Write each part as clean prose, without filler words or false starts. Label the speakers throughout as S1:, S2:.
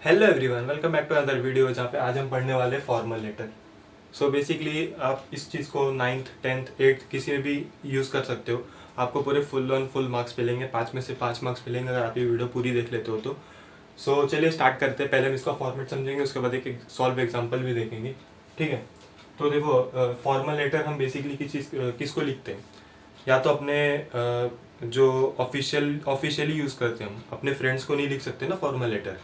S1: Hello everyone, welcome back to other video जहाँ पे आज हम पढ़ने वाले फॉर्मल लेटर। सो बेसिकली आप इस चीज़ को 9th 10th 8th किसी में भी यूज़ कर सकते हो। आपको पूरे फुल मार्क्स मिलेंगे, 5 में से 5 मार्क्स मिलेंगे अगर आप ये वीडियो पूरी देख लेते हो तो। सो चलिए स्टार्ट करते हैं। पहले हम इसका फॉर्मेट समझेंगे, उसके बाद एक सॉल्व एग्जाम्पल भी देखेंगे, ठीक है। तो देखो, फॉर्मल लेटर हम बेसिकली किसको लिखते हैं, या तो अपने जो ऑफिशियली यूज़ करते हैं, हम अपने फ्रेंड्स को नहीं लिख सकते ना फॉर्मल लेटर।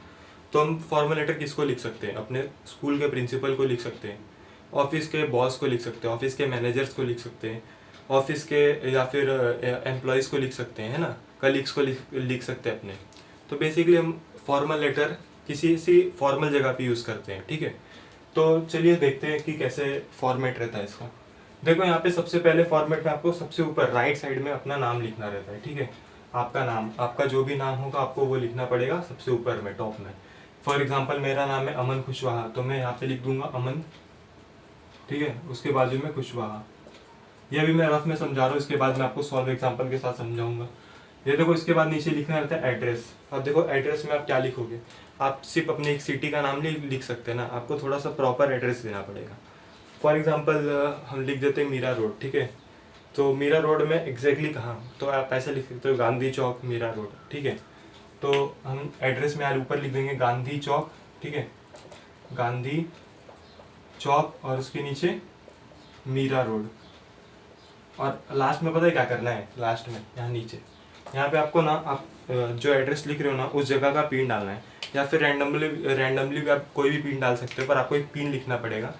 S1: तो हम फॉर्मल लेटर किसको लिख सकते हैं, अपने स्कूल के प्रिंसिपल को लिख सकते हैं, ऑफिस के बॉस को लिख सकते हैं, ऑफिस के मैनेजर्स को लिख सकते हैं, ऑफिस के या फिर एम्प्लॉयज़ को लिख सकते हैं, है ना, कलीग्स को लिख सकते हैं अपने। तो बेसिकली हम फॉर्मल लेटर किसी सी फॉर्मल जगह पे यूज़ करते हैं, ठीक है। तो चलिए देखते हैं कि कैसे फॉर्मेट रहता है इसका। देखो यहाँ पे सबसे पहले फॉर्मेट में आपको सबसे ऊपर राइट साइड में अपना नाम लिखना रहता है, ठीक है। आपका नाम, आपका जो भी नाम होगा आपको वो लिखना पड़ेगा सबसे ऊपर में, टॉप में। फॉर एग्जाम्पल मेरा नाम है अमन कुशवाहा, तो मैं यहाँ पे लिख दूंगा अमन, ठीक है। उसके बाजू में कुशवाहा। ये भी मैं रफ में समझा रहा हूँ, इसके बाद मैं आपको सॉल्व एग्जाम्पल के साथ समझाऊंगा। ये देखो, इसके बाद नीचे लिखना रहता है एड्रेस। अब देखो एड्रेस में आप क्या लिखोगे, आप सिर्फ अपनी एक सिटी का नाम नहीं लिख सकते ना, आपको थोड़ा सा प्रॉपर एड्रेस देना पड़ेगा। फॉर एग्जाम्पल हम लिख देते हैं मीरा रोड, ठीक है। तो मीरा रोड में एग्जैक्टली कहाँ, तो आप ऐसे लिख सकते हो गांधी चौक मीरा रोड, ठीक है। तो हम एड्रेस में ऊपर लिख देंगे गांधी चौक, ठीक है, गांधी चौक, और उसके नीचे मीरा रोड। और लास्ट में पता है क्या करना है, लास्ट में यहाँ नीचे, यहाँ पे आपको ना, आप जो एड्रेस लिख रहे हो ना उस जगह का पिन डालना है, या फिर रैंडमली भी आप कोई भी पिन डाल सकते हो, पर आपको एक पिन लिखना पड़ेगा,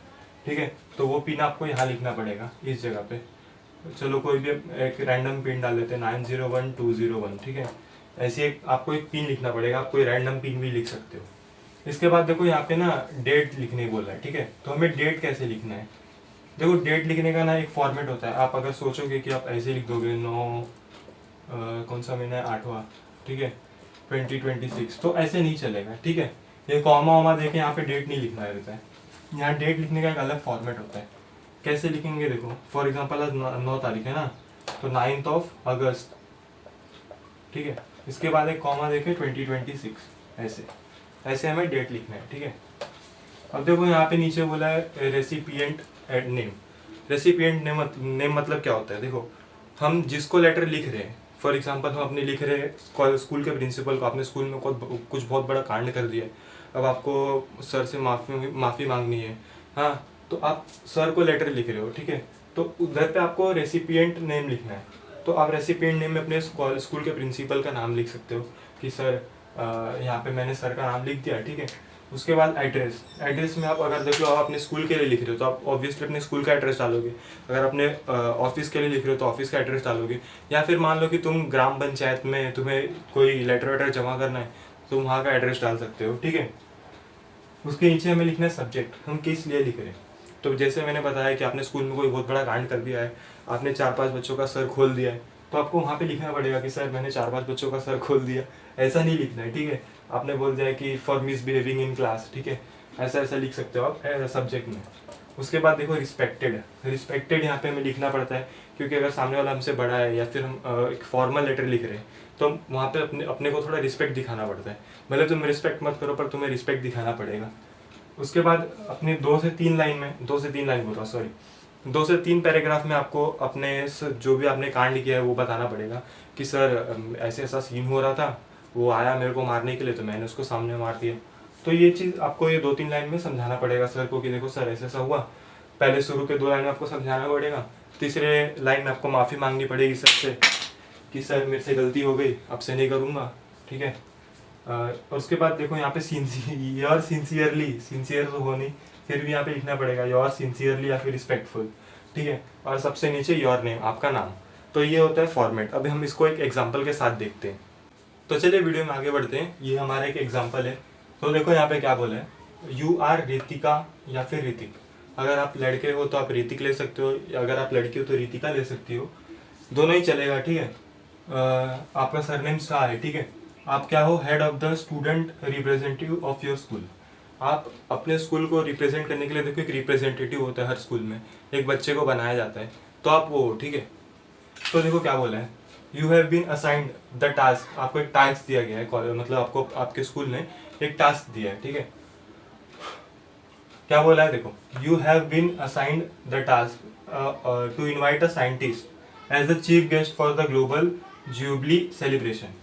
S1: ठीक है। तो वो पिन आपको यहाँ लिखना पड़ेगा इस जगह पे। चलो कोई भी एक रैंडम पिन डाल लेते हैं 901201, ठीक है। ऐसे एक आपको एक पिन लिखना पड़ेगा, आप कोई रैंडम पिन भी लिख सकते हो। इसके बाद देखो यहाँ पे ना डेट लिखने बोला है, ठीक है। तो हमें डेट कैसे लिखना है, देखो डेट लिखने का ना एक फॉर्मेट होता है। आप अगर सोचोगे कि आप ऐसे लिख दोगे 9 कौन सा महीना है, 8वां, ठीक है, 2026, तो ऐसे नहीं चलेगा, ठीक है। ये कॉमा वामा देके यहाँ पे डेट नहीं लिखना रहता है। यहाँ डेट लिखने का एक अलग फॉर्मेट होता है। कैसे लिखेंगे, देखो फॉर एग्जाम्पल आज 9 तारीख है ना, तो 9th ऑफ अगस्त, ठीक है। इसके बाद एक कॉमा देके 2026, ऐसे ऐसे हमें डेट लिखना है, ठीक है। अब देखो यहाँ पे नीचे बोला है रेसिपिएंट नेम। रेसिपिएंट नेम मतलब क्या होता है, देखो हम जिसको लेटर लिख रहे हैं, फॉर एग्जांपल हम अपने लिख रहे हैं स्कूल के प्रिंसिपल को, आपने स्कूल में कुछ बहुत बड़ा कांड कर दिया है, अब आपको सर से माफ़ी मांगनी है, हाँ, तो आप सर को लेटर लिख रहे हो, ठीक है। तो उधर पे आपको रेसिपिएंट नेम लिखना है। तो आप रेसिपिएंट नेम में अपने स्कूल के प्रिंसिपल का नाम लिख सकते हो कि सर, यहाँ पे मैंने सर का नाम लिख दिया, ठीक है। उसके बाद एड्रेस में आप अगर देखो आप अपने स्कूल के लिए लिख रहे हो तो आप ऑब्वियसली अपने स्कूल का एड्रेस डालोगे। अगर अपने ऑफिस के लिए लिख रहे हो तो ऑफिस का एड्रेस डालोगे। या फिर मान लो कि तुम ग्राम पंचायत में तुम्हें कोई लेटर वेटर जमा करना है, तो वहाँ का एड्रेस डाल सकते हो, ठीक है। उसके नीचे हमें लिखना है सब्जेक्ट, हम किस लिए लिख रहे हैं। तो जैसे मैंने बताया कि आपने स्कूल में कोई बहुत बड़ा कांड कर दिया है, आपने 4-5 बच्चों का सर खोल दिया है, तो आपको वहाँ पे लिखना पड़ेगा कि सर मैंने 4-5 बच्चों का सर खोल दिया। ऐसा नहीं लिखना है, ठीक है। आपने बोल दिया कि फॉर मिसबिहेविंग इन क्लास, ठीक है, ऐसा ऐसा लिख सकते हो आप सब्जेक्ट में। उसके बाद देखो रिस्पेक्टेड यहाँ पे हमें लिखना पड़ता है, क्योंकि अगर सामने वाला हमसे बड़ा है या फिर हम एक फॉर्मल लेटर लिख रहे हैं, तो वहाँ पे अपने को थोड़ा रिस्पेक्ट दिखाना पड़ता है। भले तुम रिस्पेक्ट मत करो, पर तुम्हें रिस्पेक्ट दिखाना पड़ेगा। उसके बाद अपने 2 से 3 लाइन में, 2 से 3 लाइन बोल रहा हूँ, सॉरी, 2 से 3 पैराग्राफ में आपको अपने जो भी आपने कांड किया है वो बताना पड़ेगा कि सर ऐसे ऐसा सीन हो रहा था, वो आया मेरे को मारने के लिए, तो मैंने उसको सामने मार दिया। तो ये चीज़ आपको ये 2-3 लाइन में समझाना पड़ेगा सर को कि देखो सर ऐसा ऐसा हुआ। पहले शुरू के 2 लाइन में आपको समझाना पड़ेगा, तीसरे लाइन में आपको माफ़ी मांगनी पड़ेगी सर से कि सर मेरे से गलती हो गई, अब से नहीं करूँगा, ठीक है। और उसके बाद देखो यहाँ पे योर सिंसियर तो हो नहीं, फिर भी यहाँ पे लिखना पड़ेगा योर सिंसियरली या फिर रिस्पेक्टफुल, ठीक है। और सबसे नीचे योर नेम, आपका नाम। तो ये होता है फॉर्मेट। अभी हम इसको एक एग्जांपल के साथ देखते हैं। तो चलिए वीडियो में आगे बढ़ते हैं। ये हमारा एक एग्जांपल है। तो देखो यहाँ पे क्या बोला है, यू आर रितिका या फिर ऋतिक। अगर आप लड़के हो तो आप ऋतिक ले सकते हो, अगर आप लड़की हो तो रितिका ले सकती हो, दोनों ही चलेगा, ठीक है। आपका सरनेम शाह है, ठीक है। आप क्या हो, head of the student representative of your school. आप अपने स्कूल को रिप्रेजेंट करने के लिए, देखो एक रिप्रेजेंटेटिव होता है हर स्कूल में, एक बच्चे को बनाया जाता है, तो आप वो, ठीक है। तो देखो क्या बोला है, you have been assigned the task. आपको एक टास्क दिया गया है, मतलब आपको आपके स्कूल ने एक टास्क दिया है, ठीक है। क्या बोला है देखो, you have been assigned the task to invite a scientist as the chief guest for the global jubilee celebration.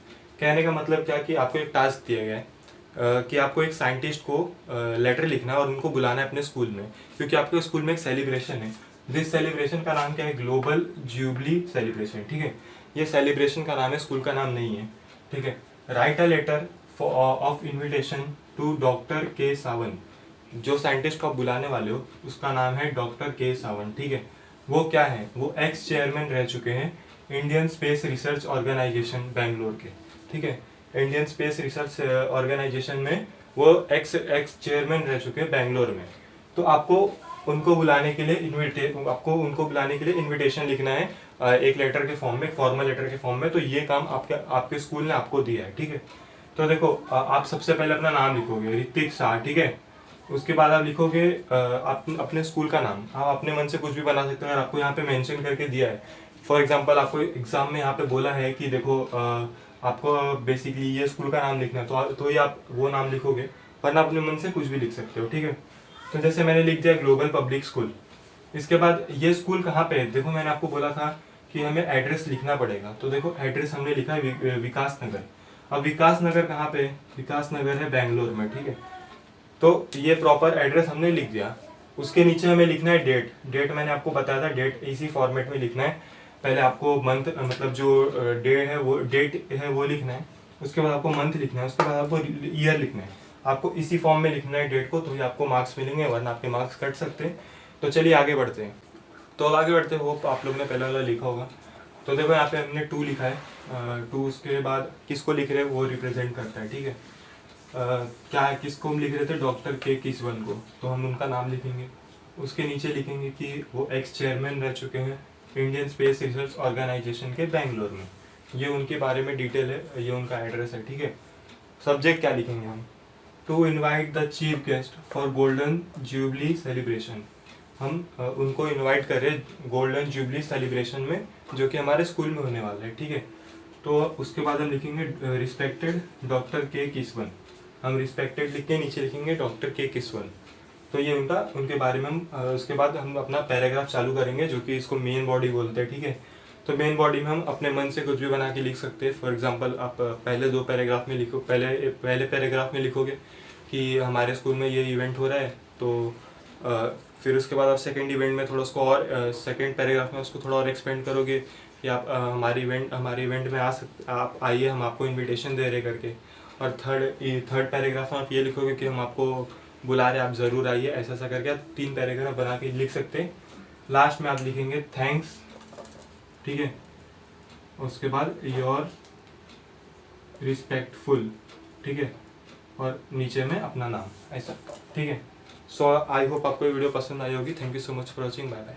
S1: कहने का मतलब क्या कि आपको एक टास्क दिया गया है कि आपको एक साइंटिस्ट को लेटर लिखना है और उनको बुलाना है अपने स्कूल में, क्योंकि आपके स्कूल में एक सेलिब्रेशन है। जिस सेलिब्रेशन का नाम क्या है, ग्लोबल जुबली सेलिब्रेशन, ठीक है। ये सेलिब्रेशन का नाम है, स्कूल का नाम नहीं है, ठीक है। Write a letter of invitation to doctor K Sivan. जो साइंटिस्ट को आप बुलाने वाले हो उसका नाम है डॉक्टर के सावन, ठीक है। वो क्या है, वो एक्स चेयरमैन रह चुके हैं Indian space research organisation Bangalore के, ठीक है। इंडियन स्पेस रिसर्च ऑर्गेनाइजेशन में वो एक्स चेयरमैन रह चुके हैं बैंगलोर में। तो आपको उनको बुलाने के लिए इनविटेशन लिखना है एक लेटर के फॉर्म में, फॉर्मल लेटर के फॉर्म में। तो ये काम आपके स्कूल ने आपको दिया है, ठीक है। तो देखो आप सबसे पहले अपना नाम लिखोगे, ऋतिक शाह, ठीक है। उसके बाद आप लिखोगे अपने स्कूल का नाम। आप अपने मन से कुछ भी बना सकते हो, अगर आपको यहाँ पे मेंशन करके दिया है। फॉर एग्जांपल आपको एग्जाम में यहाँ पे बोला है कि देखो आपको बेसिकली ये स्कूल का नाम लिखना है, तो ही आप वो नाम लिखोगे, वरना अपने मन से कुछ भी लिख सकते हो, ठीक है। तो जैसे मैंने लिख दिया ग्लोबल पब्लिक स्कूल। इसके बाद ये स्कूल कहाँ पे है, देखो मैंने आपको बोला था कि हमें एड्रेस लिखना पड़ेगा। तो देखो एड्रेस हमने लिखा है विकास नगर। अब विकास नगर कहाँ पे है, विकास नगर है बेंगलोर में, ठीक है। तो ये प्रॉपर एड्रेस हमने लिख दिया। उसके नीचे हमें लिखना है डेट मैंने आपको बताया था, डेट इसी फॉर्मेट में लिखना है। पहले आपको मंथ मतलब जो डेट है वो लिखना है, उसके बाद आपको मंथ लिखना है, उसके बाद आपको ईयर लिखना है। आपको इसी फॉर्म में लिखना है डेट को, तो ही आपको मार्क्स मिलेंगे, वरना आपके मार्क्स कट सकते हैं। तो चलिए आगे बढ़ते हैं। तो अब आगे बढ़ते हैं, होप आप लोग ने पहले वाला लिखा होगा। तो देखो यहाँ पे हमने 2 लिखा है। 2 उसके बाद किसको लिख रहे हैं वो रिप्रेजेंट करता है, ठीक है। क्या है, किसको हम लिख रहे थे, डॉक्टर के किसवन को, तो हम उनका नाम लिखेंगे। उसके नीचे लिखेंगे कि वो एक्स चेयरमैन रह चुके हैं इंडियन स्पेस रिसर्च ऑर्गेनाइजेशन के बैंगलोर में। ये उनके बारे में डिटेल है, ये उनका एड्रेस है, ठीक है। सब्जेक्ट क्या लिखेंगे हम, to invite the chief guest for golden jubilee celebration. हम उनको इनवाइट कर रहे हैं गोल्डन जुबली सेलिब्रेशन में, जो कि हमारे स्कूल में होने वाला है, ठीक है। तो उसके बाद हम लिखेंगे रिस्पेक्टेड डॉक्टर के किसवन। हम रिस्पेक्टेड लिख के नीचे लिखेंगे डॉक्टर के किसवन। तो ये उनके बारे में हम उसके बाद हम अपना पैराग्राफ चालू करेंगे, जो कि इसको मेन बॉडी बोलते हैं, ठीक है। तो मेन बॉडी में हम अपने मन से कुछ भी बना के लिख सकते हैं। फॉर एग्जांपल आप पहले 2 पैराग्राफ में लिखो, पहले पैराग्राफ में लिखोगे कि हमारे स्कूल में ये इवेंट हो रहा है। तो फिर उसके बाद आप सेकंड इवेंट में थोड़ा उसको और सेकंड पैराग्राफ में उसको थोड़ा और एक्सपेंड करोगे कि आप हमारे इवेंट में आप आइए, हम आपको इन्विटेशन दे रहे करके। और थर्ड पैराग्राफ में आप ये लिखोगे कि हम आपको बुला रहे, आप ज़रूर आइए, ऐसा ऐसा करके आप 3 पैराग्राफ बना के लिख सकते हैं। लास्ट में आप लिखेंगे थैंक्स, ठीक है। उसके बाद योर रिस्पेक्टफुल, ठीक है, और नीचे में अपना नाम, ऐसा, ठीक है। सो आई होप आपको ये वीडियो पसंद आई होगी। Thank you so much for watching, bye bye.